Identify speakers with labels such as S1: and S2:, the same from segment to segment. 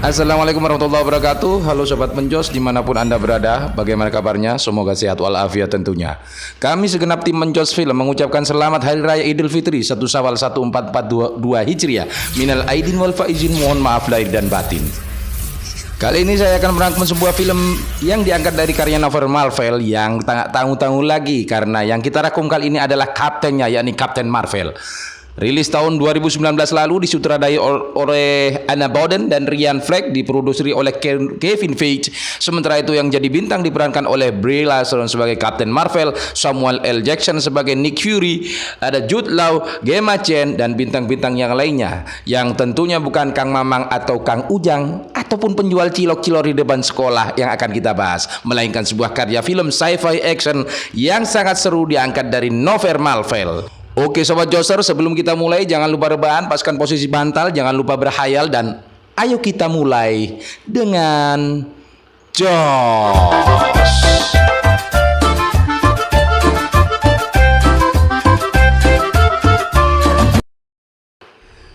S1: Assalamualaikum warahmatullahi wabarakatuh. Halo Sobat Menjos dimanapun Anda berada. Bagaimana kabarnya? Semoga sehat walafiat tentunya. Kami segenap tim Menjos Film mengucapkan selamat Hari Raya Idul Fitri 1 Syawal 1442 Hijriah. Minal aidin wal faizin, mohon maaf lahir dan batin. Kali ini saya akan merangkum sebuah film yang diangkat dari karya novel Marvel yang tak tanggung-tanggung lagi, karena yang kita rangkum kali ini adalah kaptennya, yakni Captain Marvel. Rilis tahun 2019 lalu, disutradai oleh Anna Boden dan Ryan Fleck, diproduksi oleh Kevin Feige. Sementara itu yang jadi bintang diperankan oleh Brie Larson sebagai Captain Marvel, Samuel L. Jackson sebagai Nick Fury, ada Jude Law, Gemma Chan, dan bintang-bintang yang lainnya, yang tentunya bukan Kang Mamang atau Kang Ujang ataupun penjual cilok-cilok di depan sekolah yang akan kita bahas, melainkan sebuah karya film sci-fi action yang sangat seru diangkat dari novel Marvel. Oke Sobat Joser, sebelum kita mulai jangan lupa rebahan, paskan posisi bantal, jangan lupa berhayal, dan ayo kita mulai dengan Jos.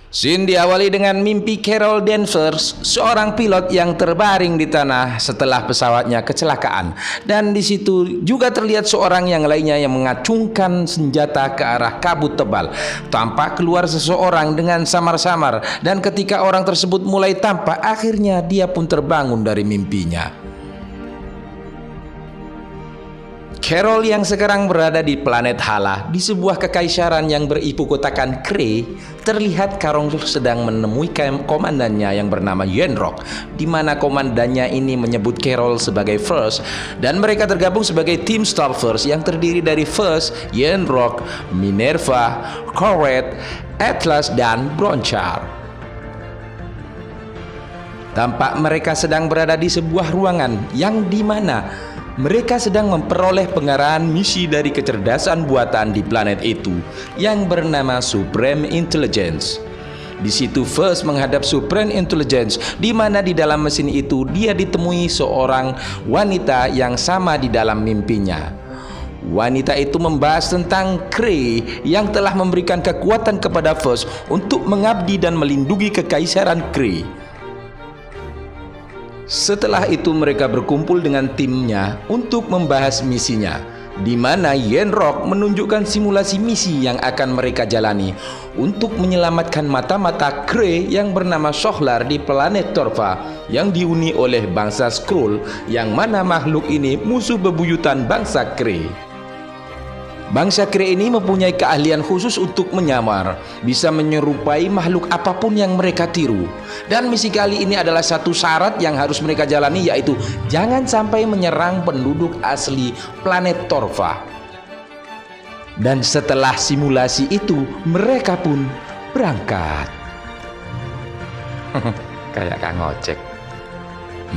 S1: Scene diawali dengan mimpi Carol Danvers, seorang pilot yang terbaring di tanah setelah pesawatnya kecelakaan. Dan di situ juga terlihat seorang yang lainnya yang mengacungkan senjata ke arah kabut tebal. Tampak keluar seseorang dengan samar-samar, dan ketika orang tersebut mulai tampak, akhirnya dia pun terbangun dari mimpinya. Carol yang sekarang berada di planet Hala, di sebuah kekaisaran yang beribukotakan Kree, terlihat Carol sedang menemui komandannya yang bernama Yenrok, di mana komandannya ini menyebut Carol sebagai First, dan mereka tergabung sebagai tim Star Force yang terdiri dari First, Yenrok, Minerva, Corvette, Atlas, dan Bronchar. Tampak mereka sedang berada di sebuah ruangan yang dimana mereka sedang memperoleh pengarahan misi dari kecerdasan buatan di planet itu yang bernama Supreme Intelligence. Di situ First menghadap Supreme Intelligence, di mana di dalam mesin itu dia ditemui seorang wanita yang sama di dalam mimpinya. Wanita itu membahas tentang Kree yang telah memberikan kekuatan kepada First untuk mengabdi dan melindungi kekaisaran Kree. Setelah itu mereka berkumpul dengan timnya untuk membahas misinya, di mana Yenrok menunjukkan simulasi misi yang akan mereka jalani untuk menyelamatkan mata-mata Kree yang bernama Sohlar di planet Torva yang dihuni oleh bangsa Skrull, yang mana makhluk ini musuh bebuyutan bangsa Kree. Bangsa Kree ini mempunyai keahlian khusus untuk menyamar, bisa menyerupai makhluk apapun yang mereka tiru. Dan misi kali ini adalah satu syarat yang harus mereka jalani, yaitu jangan sampai menyerang penduduk asli planet Torva. Dan setelah simulasi itu, mereka pun berangkat. Kayak Kang Ojek.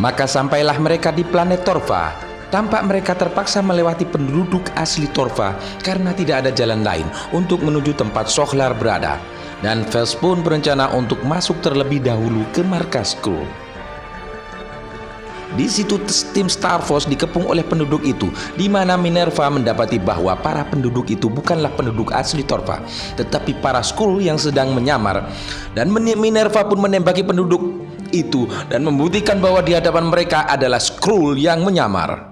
S1: Maka sampailah mereka di planet Torva. Tampak mereka terpaksa melewati penduduk asli Torva karena tidak ada jalan lain untuk menuju tempat Sohlar berada. Dan First pun berencana untuk masuk terlebih dahulu ke markas Skrull. Di situ tim Star Force dikepung oleh penduduk itu, di mana Minerva mendapati bahwa para penduduk itu bukanlah penduduk asli Torva, tetapi para Skrull yang sedang menyamar. Dan Minerva pun menembaki penduduk itu dan membuktikan bahwa di hadapan mereka adalah Skrull yang menyamar.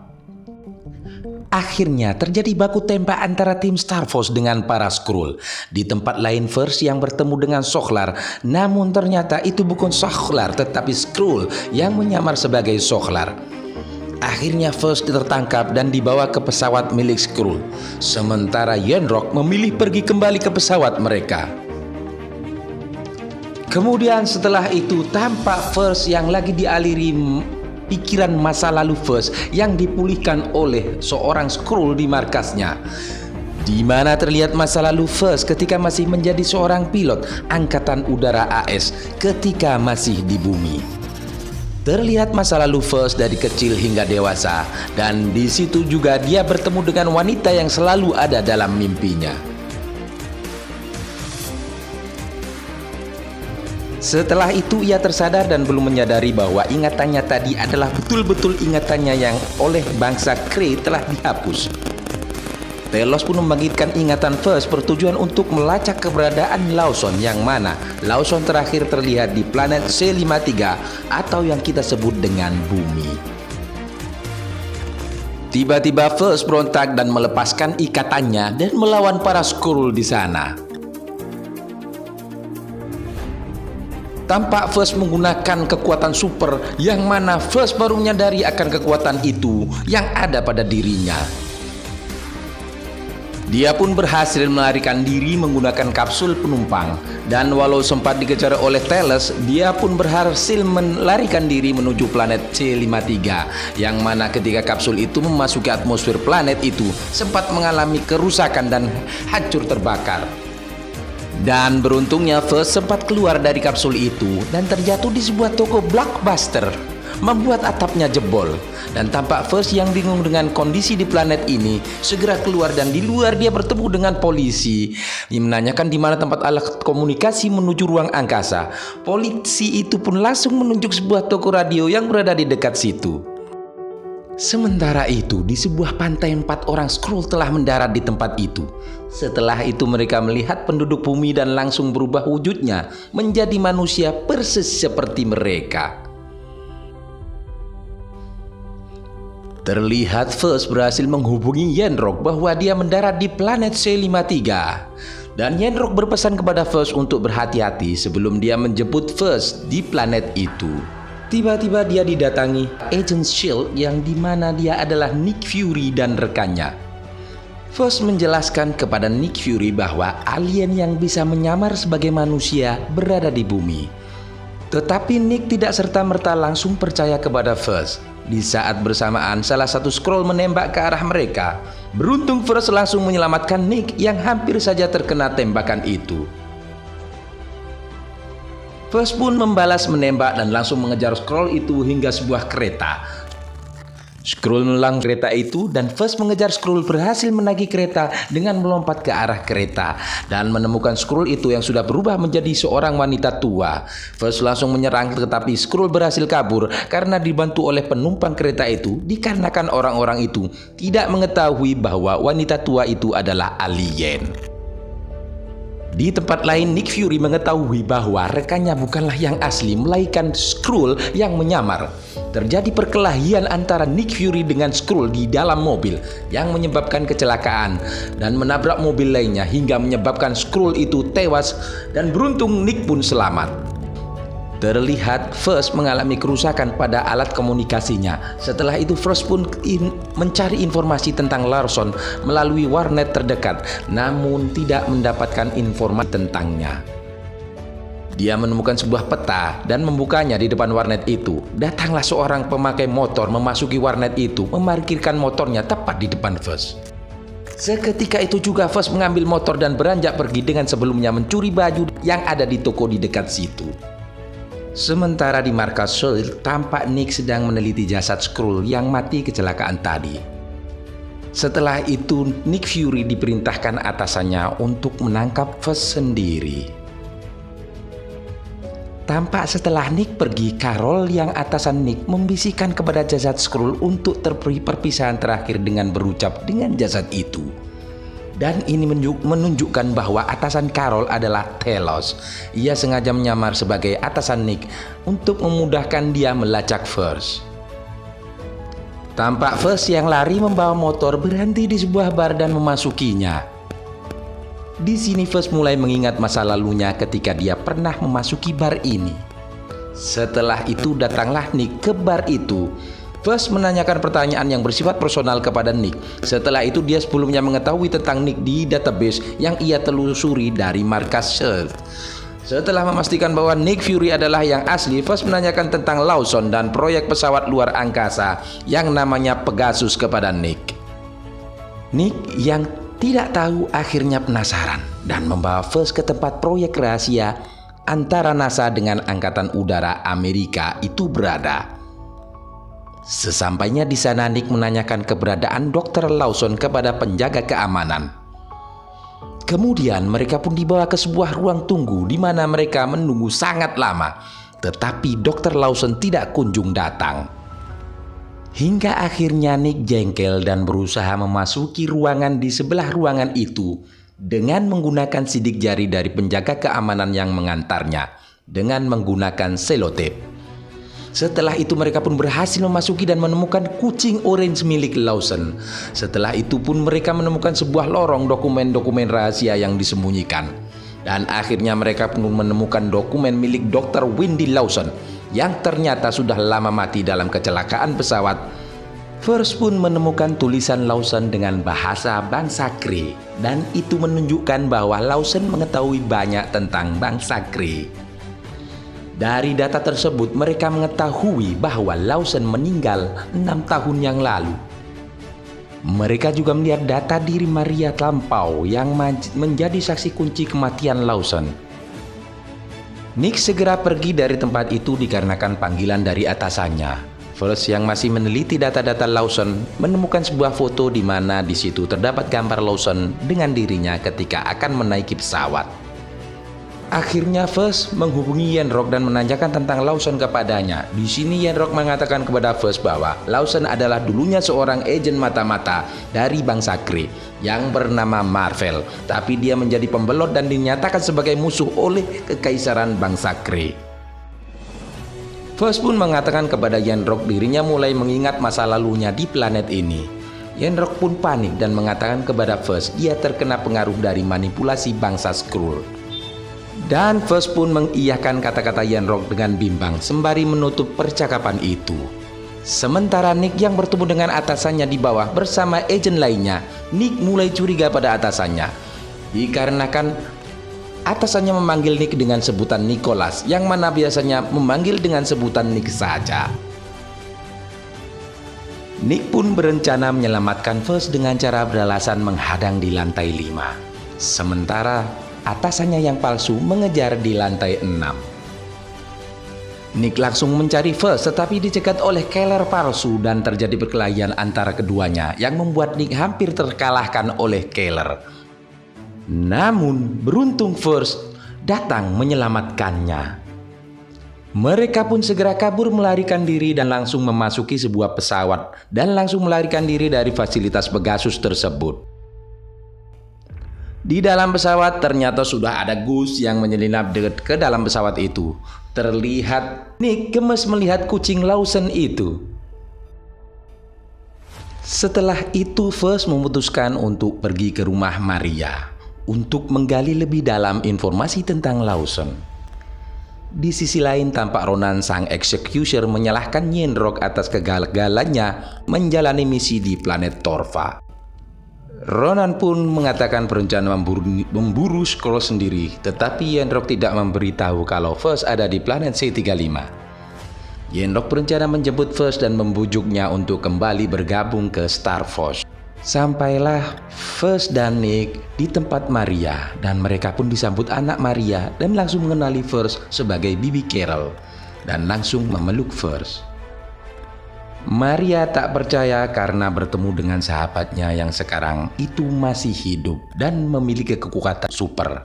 S1: Akhirnya terjadi baku tembak antara tim Star Force dengan para Skrull. Di tempat lain First yang bertemu dengan Sohlar, namun ternyata itu bukan Sohlar tetapi Skrull yang menyamar sebagai Sohlar. Akhirnya First tertangkap dan dibawa ke pesawat milik Skrull, sementara Yenrok memilih pergi kembali ke pesawat mereka. Kemudian setelah itu tampak First yang lagi dialiri pikiran masa lalu First yang dipulihkan oleh seorang Skrull di markasnya, di mana terlihat masa lalu First ketika masih menjadi seorang pilot Angkatan Udara AS ketika masih di bumi. Terlihat masa lalu First dari kecil hingga dewasa, dan di situ juga dia bertemu dengan wanita yang selalu ada dalam mimpinya. Setelah itu ia tersadar dan belum menyadari bahwa ingatannya tadi adalah betul-betul ingatannya yang oleh bangsa Kree telah dihapus. Telos pun membangkitkan ingatan First bertujuan untuk melacak keberadaan Lawson, yang mana Lawson terakhir terlihat di planet C53 atau yang kita sebut dengan Bumi. Tiba-tiba First berontak dan melepaskan ikatannya dan melawan para Skrull di sana. Tampak First menggunakan kekuatan super, yang mana First baru menyadari akan kekuatan itu yang ada pada dirinya. Dia pun berhasil melarikan diri menggunakan kapsul penumpang, dan walau sempat dikejar oleh Telos, dia pun berhasil melarikan diri menuju planet C53, yang mana ketika kapsul itu memasuki atmosfer planet itu sempat mengalami kerusakan dan hancur terbakar. Dan beruntungnya First sempat keluar dari kapsul itu dan terjatuh di sebuah toko blockbuster, membuat atapnya jebol. Dan tampak First yang bingung dengan kondisi di planet ini segera keluar, dan di luar dia bertemu dengan polisi yang menanyakan di mana tempat alat komunikasi menuju ruang angkasa. Polisi itu pun langsung menunjuk sebuah toko radio yang berada di dekat situ. Sementara itu, di sebuah pantai 4 orang Skrull telah mendarat di tempat itu. Setelah itu mereka melihat penduduk bumi dan langsung berubah wujudnya menjadi manusia persis seperti mereka. Terlihat First berhasil menghubungi Yenrok bahwa dia mendarat di planet C53. Dan Yenrok berpesan kepada First untuk berhati-hati sebelum dia menjemput First di planet itu. Tiba-tiba dia didatangi Agent Shield, yang dimana dia adalah Nick Fury dan rekannya. First menjelaskan kepada Nick Fury bahwa alien yang bisa menyamar sebagai manusia berada di bumi. Tetapi Nick tidak serta-merta langsung percaya kepada First. Di saat bersamaan salah satu Skrull menembak ke arah mereka. Beruntung First langsung menyelamatkan Nick yang hampir saja terkena tembakan itu. First pun membalas menembak dan langsung mengejar Skrull itu hingga sebuah kereta. Skrull menelang kereta itu dan First mengejar Skrull berhasil menagih kereta dengan melompat ke arah kereta dan menemukan Skrull itu yang sudah berubah menjadi seorang wanita tua. First langsung menyerang, tetapi Skrull berhasil kabur karena dibantu oleh penumpang kereta itu, dikarenakan orang-orang itu tidak mengetahui bahwa wanita tua itu adalah alien. Di tempat lain, Nick Fury mengetahui bahwa rekannya bukanlah yang asli, melainkan Skrull yang menyamar. Terjadi perkelahian antara Nick Fury dengan Skrull di dalam mobil yang menyebabkan kecelakaan dan menabrak mobil lainnya hingga menyebabkan Skrull itu tewas, dan beruntung Nick pun selamat. Terlihat First mengalami kerusakan pada alat komunikasinya. Setelah itu First pun mencari informasi tentang Lawson melalui warnet terdekat, namun tidak mendapatkan informasi tentangnya. Dia menemukan sebuah peta dan membukanya di depan warnet itu. Datanglah seorang pemakai motor memasuki warnet itu, memarkirkan motornya tepat di depan First. Seketika itu juga First mengambil motor dan beranjak pergi dengan sebelumnya mencuri baju yang ada di toko di dekat situ. Sementara di markas Shield, tampak Nick sedang meneliti jasad Skrull yang mati kecelakaan tadi. Setelah itu, Nick Fury diperintahkan atasannya untuk menangkap First sendiri. Tampak setelah Nick pergi, Carol yang atasan Nick membisikkan kepada jasad Skrull untuk terperi perpisahan terakhir dengan berucap dengan jasad itu. Dan ini menunjukkan bahwa atasan Carol adalah Telos. Ia sengaja menyamar sebagai atasan Nick untuk memudahkan dia melacak First. Tampak First yang lari membawa motor berhenti di sebuah bar dan memasukinya. Di sini First mulai mengingat masa lalunya ketika dia pernah memasuki bar ini. Setelah itu datanglah Nick ke bar itu. First menanyakan pertanyaan yang bersifat personal kepada Nick. Setelah itu dia sebelumnya mengetahui tentang Nick di database yang ia telusuri dari markas Shield. Setelah memastikan bahwa Nick Fury adalah yang asli, First menanyakan tentang Lawson dan proyek pesawat luar angkasa yang namanya Pegasus kepada Nick. Nick yang tidak tahu akhirnya penasaran dan membawa First ke tempat proyek rahasia antara NASA dengan Angkatan Udara Amerika itu berada. Sesampainya di sana, Nick menanyakan keberadaan Dr. Lawson kepada penjaga keamanan. Kemudian mereka pun dibawa ke sebuah ruang tunggu di mana mereka menunggu sangat lama, tetapi Dr. Lawson tidak kunjung datang. Hingga akhirnya Nick jengkel dan berusaha memasuki ruangan di sebelah ruangan itu dengan menggunakan sidik jari dari penjaga keamanan yang mengantarnya dengan menggunakan selotip. Setelah itu mereka pun berhasil memasuki dan menemukan kucing orange milik Lawson. Setelah itu pun mereka menemukan sebuah lorong dokumen-dokumen rahasia yang disembunyikan. Dan akhirnya mereka pun menemukan dokumen milik Dr. Wendy Lawson yang ternyata sudah lama mati dalam kecelakaan pesawat. First pun menemukan tulisan Lawson dengan bahasa bangsa Kree, dan itu menunjukkan bahwa Lawson mengetahui banyak tentang bangsa Kree. Dari data tersebut mereka mengetahui bahwa Lawson meninggal 6 tahun yang lalu. Mereka juga melihat data diri Maria lampau yang menjadi saksi kunci kematian Lawson. Nick segera pergi dari tempat itu dikarenakan panggilan dari atasannya. First yang masih meneliti data-data Lawson menemukan sebuah foto di mana di situ terdapat gambar Lawson dengan dirinya ketika akan menaiki pesawat. Akhirnya First menghubungi Yenrok dan menanyakan tentang Lawson kepadanya. Di sini Yenrok mengatakan kepada First bahwa Lawson adalah dulunya seorang agen mata-mata dari bangsa Kree yang bernama Marvel, tapi dia menjadi pembelot dan dinyatakan sebagai musuh oleh kekaisaran bangsa Kree. First pun mengatakan kepada Yenrok dirinya mulai mengingat masa lalunya di planet ini. Yenrok pun panik dan mengatakan kepada First dia terkena pengaruh dari manipulasi bangsa Skrull. Dan First pun mengiyakan kata-kata Yenrok dengan bimbang sembari menutup percakapan itu. Sementara Nick yang bertemu dengan atasannya di bawah bersama agen lainnya, Nick mulai curiga pada atasannya. Dikarenakan atasannya memanggil Nick dengan sebutan Nicholas, yang mana biasanya memanggil dengan sebutan Nick saja. Nick pun berencana menyelamatkan First dengan cara beralasan menghadang di lantai 5. Sementara atasannya yang palsu mengejar di lantai 6. Nick langsung mencari First tetapi dicegat oleh Keller palsu dan terjadi perkelahian antara keduanya yang membuat Nick hampir terkalahkan oleh Keller. Namun beruntung First datang menyelamatkannya. Mereka pun segera kabur melarikan diri dan langsung memasuki sebuah pesawat dan langsung melarikan diri dari fasilitas Pegasus tersebut. Di dalam pesawat ternyata sudah ada Gus yang menyelinap ke dalam pesawat itu. Terlihat Nick gemes melihat kucing Lawson itu. Setelah itu First memutuskan untuk pergi ke rumah Maria untuk menggali lebih dalam informasi tentang Lawson. Di sisi lain tampak Ronan sang executioner menyalahkan Yenrok atas kegagalannya menjalani misi di planet Torva. Ronan pun mengatakan berencana memburu Skrull sendiri, tetapi Yenrok tidak memberitahu kalau First ada di planet C35. Yenrok berencana menjemput First dan membujuknya untuk kembali bergabung ke Star Force. Sampailah First dan Nick di tempat Maria dan mereka pun disambut anak Maria dan langsung mengenali First sebagai Bibi Carol dan langsung memeluk First. Maria tak percaya karena bertemu dengan sahabatnya yang sekarang itu masih hidup dan memiliki kekuatan super.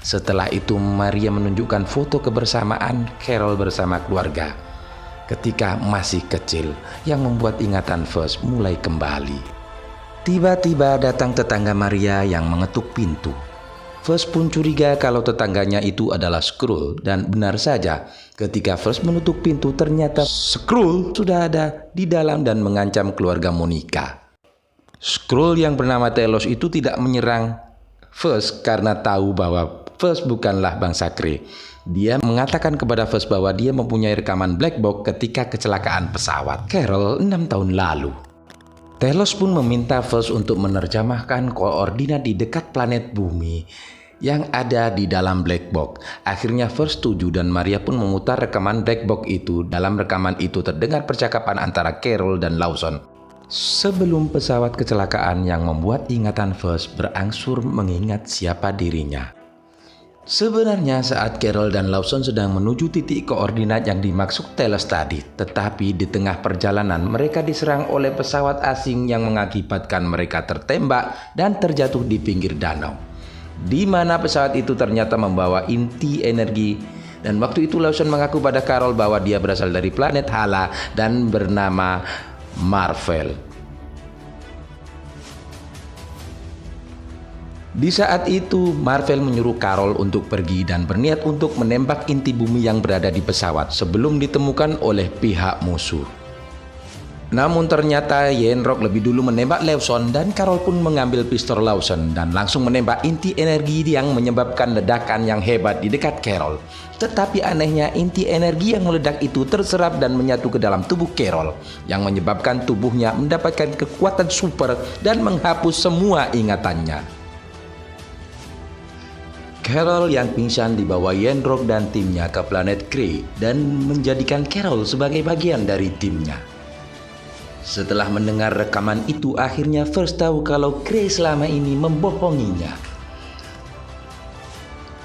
S1: Setelah itu Maria menunjukkan foto kebersamaan Carol bersama keluarga ketika masih kecil yang membuat ingatan First mulai kembali. Tiba-tiba datang tetangga Maria yang mengetuk pintu. First pun curiga kalau tetangganya itu adalah Skrull dan benar saja ketika First menutup pintu ternyata Skrull sudah ada di dalam dan mengancam keluarga Monica. Skrull yang bernama Telos itu tidak menyerang First karena tahu bahwa First bukanlah bangsa Kree. Dia mengatakan kepada First bahwa dia mempunyai rekaman black box ketika kecelakaan pesawat Carol 6 tahun lalu. Telos pun meminta First untuk menerjemahkan koordinat di dekat planet bumi yang ada di dalam black box. Akhirnya First setuju dan Maria pun memutar rekaman black box itu. Dalam rekaman itu terdengar percakapan antara Carol dan Lawson sebelum pesawat kecelakaan yang membuat ingatan First berangsur mengingat siapa dirinya. Sebenarnya saat Carol dan Lawson sedang menuju titik koordinat yang dimaksud Telos tadi, tetapi di tengah perjalanan mereka diserang oleh pesawat asing yang mengakibatkan mereka tertembak dan terjatuh di pinggir danau, di mana pesawat itu ternyata membawa inti energi. Dan waktu itu Lawson mengaku pada Carol bahwa dia berasal dari planet Hala dan bernama Marvel. Di saat itu, Marvel menyuruh Carol untuk pergi dan berniat untuk menembak inti bumi yang berada di pesawat sebelum ditemukan oleh pihak musuh. Namun ternyata Yenrok lebih dulu menembak Lawson dan Carol pun mengambil pistol Lawson dan langsung menembak inti energi yang menyebabkan ledakan yang hebat di dekat Carol. Tetapi anehnya inti energi yang meledak itu terserap dan menyatu ke dalam tubuh Carol yang menyebabkan tubuhnya mendapatkan kekuatan super dan menghapus semua ingatannya. Carol yang pingsan dibawa Yenrok dan timnya ke planet Kree dan menjadikan Carol sebagai bagian dari timnya. Setelah mendengar rekaman itu, akhirnya First tahu kalau Kree selama ini membohonginya.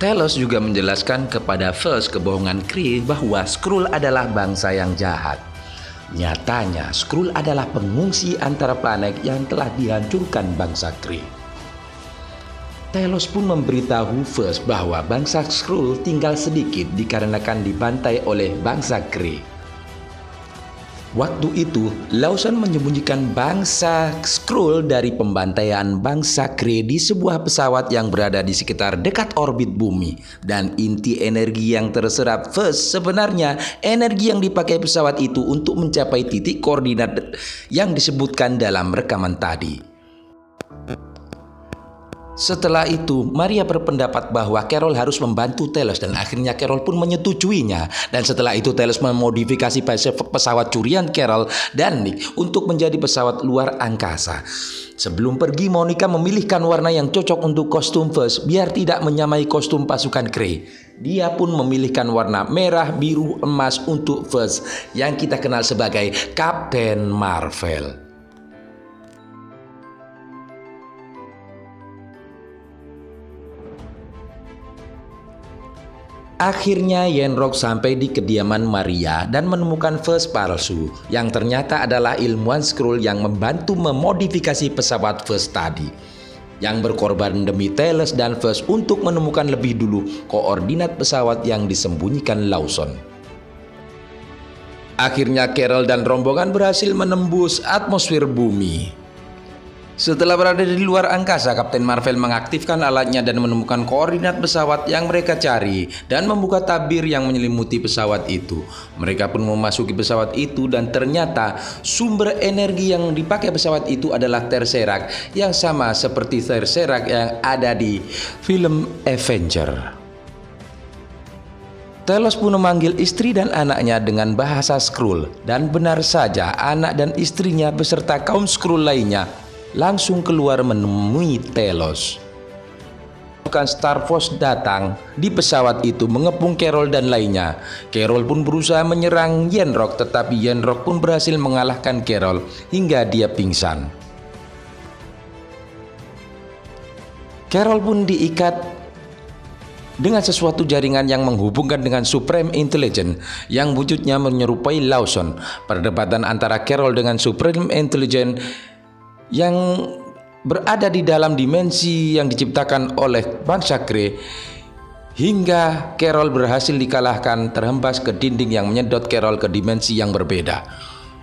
S1: Telos juga menjelaskan kepada First kebohongan Kree bahwa Skrull adalah bangsa yang jahat. Nyatanya, Skrull adalah pengungsi antara planet yang telah dihancurkan bangsa Kree. Telos pun memberitahu First bahwa bangsa Skrull tinggal sedikit dikarenakan dibantai oleh bangsa Kree. Waktu itu, Lawson menyembunyikan bangsa Skrull dari pembantaian bangsa Kree di sebuah pesawat yang berada di sekitar dekat orbit bumi. Dan inti energi yang terserap First sebenarnya energi yang dipakai pesawat itu untuk mencapai titik koordinat yang disebutkan dalam rekaman tadi. Setelah itu, Maria berpendapat bahwa Carol harus membantu Telos dan akhirnya Carol pun menyetujuinya. Dan setelah itu Telos memodifikasi pesawat curian Carol dan Nick untuk menjadi pesawat luar angkasa. Sebelum pergi, Monica memilihkan warna yang cocok untuk kostum First biar tidak menyamai kostum pasukan Kree. Dia pun memilihkan warna merah, biru, emas untuk First yang kita kenal sebagai Captain Marvel. Akhirnya Yenrok sampai di kediaman Maria dan menemukan First palsu yang ternyata adalah ilmuwan Skrull yang membantu memodifikasi pesawat First tadi, yang berkorban demi Telos dan First untuk menemukan lebih dulu koordinat pesawat yang disembunyikan Lawson. Akhirnya Carol dan rombongan berhasil menembus atmosfer bumi. Setelah berada di luar angkasa, Kapten Marvel mengaktifkan alatnya dan menemukan koordinat pesawat yang mereka cari dan membuka tabir yang menyelimuti pesawat itu. Mereka pun memasuki pesawat itu dan ternyata sumber energi yang dipakai pesawat itu adalah Tercerak yang sama seperti Tercerak yang ada di film Avenger. Telos pun memanggil istri dan anaknya dengan bahasa Skrull dan benar saja anak dan istrinya beserta kaum Skrull lainnya langsung keluar menemui Telos. Star Force datang di pesawat itu mengepung Carol dan lainnya. Carol pun berusaha menyerang Yenrok, tetapi Yenrok pun berhasil mengalahkan Carol hingga dia pingsan. Carol pun diikat dengan sesuatu jaringan yang menghubungkan dengan Supreme Intelligence yang wujudnya menyerupai Lawson. Perdebatan antara Carol dengan Supreme Intelligence yang berada di dalam dimensi yang diciptakan oleh bangsa Kree hingga Carol berhasil dikalahkan, terhempas ke dinding yang menyedot Carol ke dimensi yang berbeda.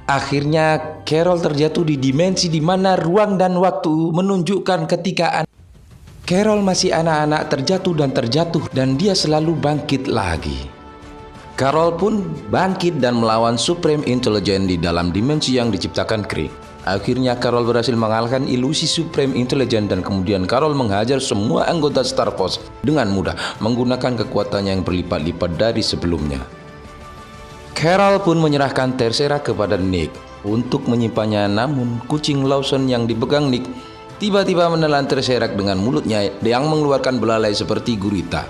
S1: Akhirnya Carol terjatuh di dimensi di mana ruang dan waktu menunjukkan ketika Carol masih anak-anak terjatuh dan dia selalu bangkit lagi. Carol pun bangkit dan melawan Supreme Intelligence di dalam dimensi yang diciptakan Kree. Akhirnya Carol berhasil mengalahkan ilusi Supreme Intelligence dan kemudian Carol menghajar semua anggota Star Force dengan mudah menggunakan kekuatannya yang berlipat-lipat dari sebelumnya. Carol pun menyerahkan Tercerak kepada Nick untuk menyimpannya, namun kucing Lawson yang dipegang Nick tiba-tiba menelan Tercerak dengan mulutnya yang mengeluarkan belalai seperti gurita.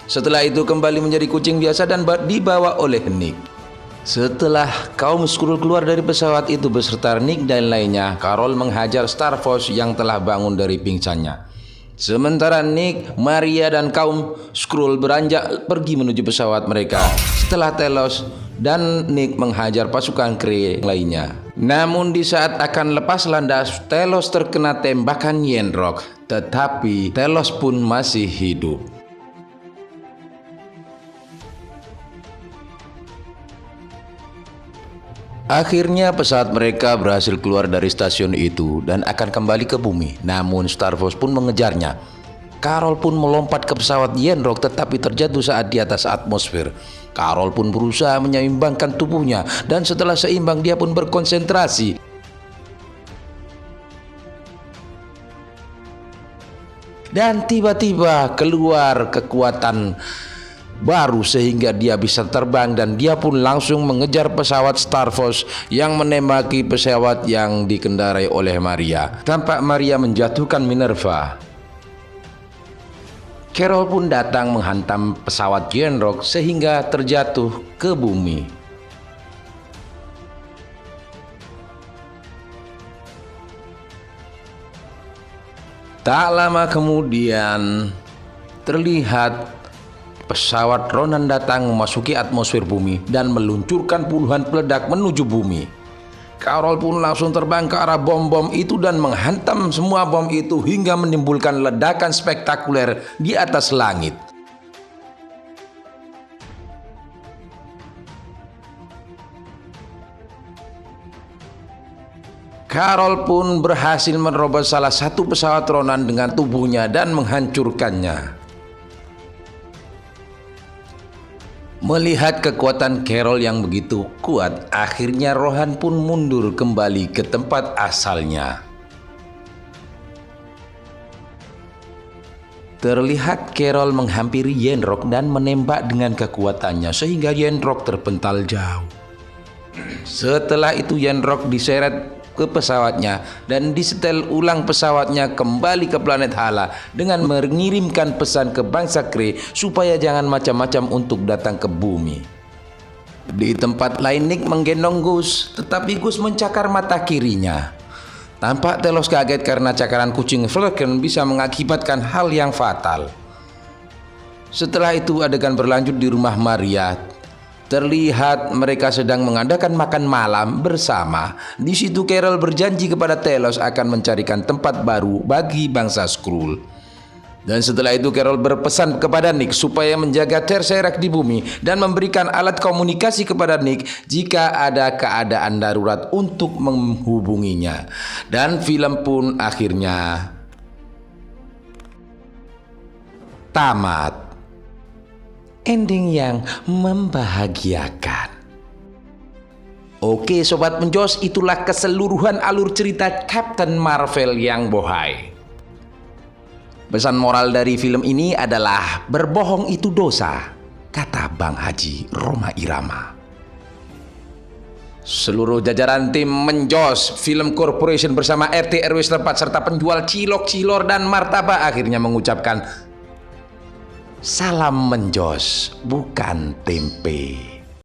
S1: Setelah itu kembali menjadi kucing biasa dan dibawa oleh Nick. Setelah kaum Skrull keluar dari pesawat itu beserta Nick dan lainnya, Carol menghajar Star Force yang telah bangun dari pingsannya. Sementara Nick, Maria dan kaum Skrull beranjak pergi menuju pesawat mereka setelah Telos dan Nick menghajar pasukan Kree lainnya. Namun di saat akan lepas landas, Telos terkena tembakan Yenrok, tetapi Telos pun masih hidup. Akhirnya pesawat mereka berhasil keluar dari stasiun itu dan akan kembali ke bumi. Namun Star Fox pun mengejarnya. Carol pun melompat ke pesawat Yenrok tetapi terjatuh saat di atas atmosfer. Carol pun berusaha menyeimbangkan tubuhnya dan setelah seimbang dia pun berkonsentrasi. Dan tiba-tiba keluar kekuatan baru sehingga dia bisa terbang dan dia pun langsung mengejar pesawat Star Fox yang menembaki pesawat yang dikendarai oleh Maria. Tampak Maria menjatuhkan Minerva. Carol pun datang menghantam pesawat Yenrok sehingga terjatuh ke bumi. Tak lama kemudian terlihat pesawat Ronan datang memasuki atmosfer bumi dan meluncurkan puluhan peledak menuju bumi. Carol pun langsung terbang ke arah bom-bom itu dan menghantam semua bom itu hingga menimbulkan ledakan spektakuler di atas langit. Carol pun berhasil menerobos salah satu pesawat Ronan dengan tubuhnya dan menghancurkannya. Melihat kekuatan Carol yang begitu kuat, akhirnya Rohan pun mundur kembali ke tempat asalnya. Terlihat Carol menghampiri Yenrok dan menembak dengan kekuatannya sehingga Yenrok terpental jauh. Setelah itu Yenrok diseret ke pesawatnya dan disetel ulang pesawatnya kembali ke planet Hala dengan mengirimkan pesan ke bangsa Kree supaya jangan macam-macam untuk datang ke bumi. Di tempat lain Nick menggendong Gus, tetapi Gus mencakar mata kirinya. Tampak Telos kaget karena cakaran kucing Falcon bisa mengakibatkan hal yang fatal. Setelah itu adegan berlanjut di rumah Maria. Terlihat mereka sedang mengadakan makan malam bersama. Di situ Carol berjanji kepada Telos akan mencarikan tempat baru bagi bangsa Skrull. Dan setelah itu Carol berpesan kepada Nick supaya menjaga Tercerak di bumi dan memberikan alat komunikasi kepada Nick jika ada keadaan darurat untuk menghubunginya. Dan film pun akhirnya tamat. Ending yang membahagiakan. Oke Sobat Menjos, itulah keseluruhan alur cerita Captain Marvel yang bohai. Pesan moral dari film ini adalah berbohong itu dosa, kata Bang Haji Rhoma Irama. Seluruh jajaran tim Menjos Film Corporation bersama RT RW setempat serta penjual cilok, cilor dan martabak akhirnya mengucapkan salam Menjos, bukan tempe.